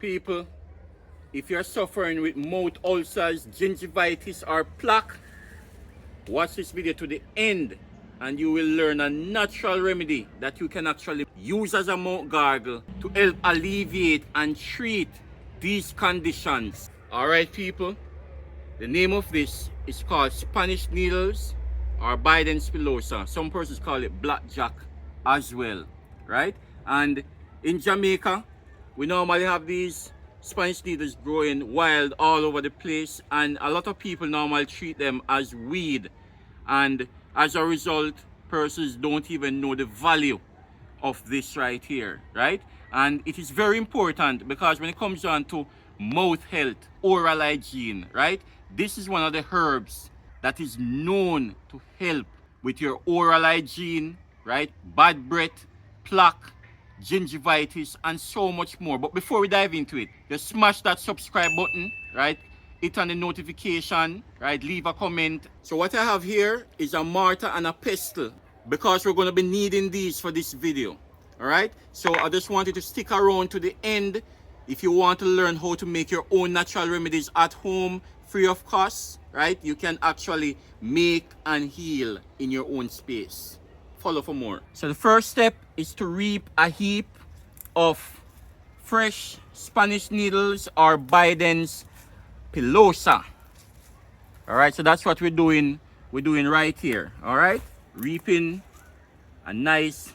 People, if you're suffering with mouth ulcers, gingivitis, or plaque, watch this video to the end and you will learn a natural remedy that you can actually use as a mouth gargle to help alleviate and treat these conditions. Alright people, the name of this is called Spanish needles or Biden's Pilosa. Some persons call it blackjack as well, right? And in Jamaica, we normally have these Spanish needles growing wild all over the place, and a lot of people normally treat them as weed, and as a result persons don't even know the value of this right here, right? And it is very important because when it comes down to mouth health, oral hygiene, right, this is one of the herbs that is known to help with your oral hygiene, right, bad breath, plaque, gingivitis, and so much more. But before we dive into it, just smash that subscribe button, right? Hit on the notification, right? Leave a comment. So what I have here is a mortar and a pestle, because we're going to be needing these for this video. All right, so I just wanted to stick around to the end if you want to learn how to make your own natural remedies at home free of cost, right? You can actually make and heal in your own space. Follow for more. So the first step is to reap a heap of fresh Spanish needles or Biden's Pilosa. All right, so that's what we're doing right here. All right, reaping a nice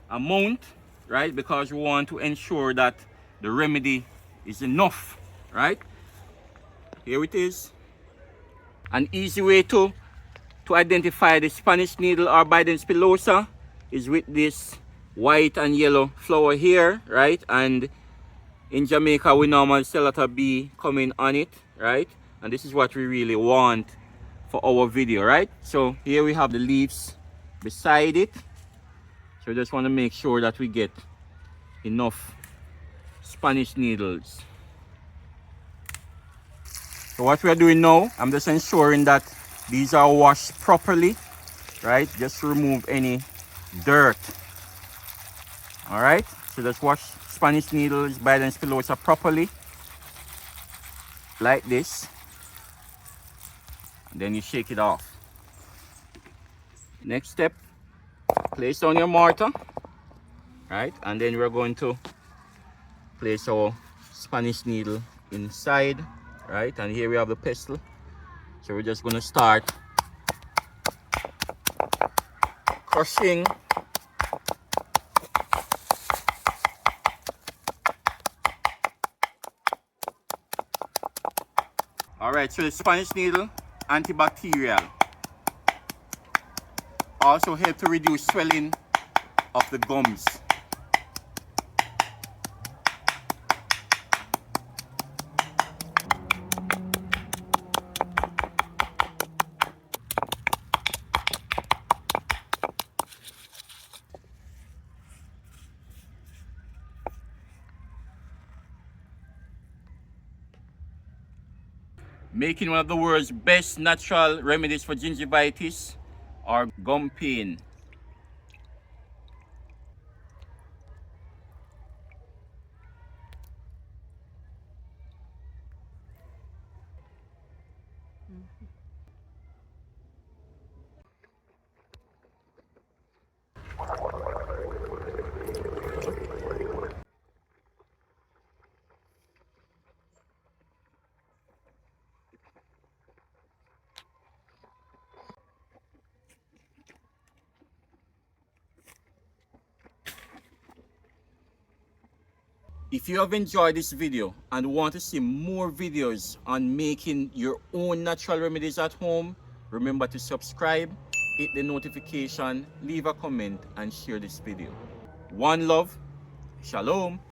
amount, right, because we want to ensure that the remedy is enough, right? Here it is. An easy way to identify the Spanish needle or Biden's Pilosa is with this white and yellow flower here, right? And in Jamaica we normally see a lot of bee coming on it, right? And this is what we really want for our video, right? So here we have the leaves beside it. So we just want to make sure that we get enough Spanish needles. So what we are doing now, I'm just ensuring that these are washed properly, right? Just to remove any dirt. All right, so just wash Spanish needles, Biden's Pilosa properly, like this. And then you shake it off. Next step, place down your mortar, right? And then we're going to place our Spanish needle inside, right? And here we have the pestle. So we're just going to start crushing. All right, so the Spanish needle, antibacterial, also help to reduce swelling of the gums. Making one of the world's best natural remedies for gingivitis or gum pain. If you have enjoyed this video and want to see more videos on making your own natural remedies at home, remember to subscribe, hit the notification, leave a comment and share this video. One love, shalom.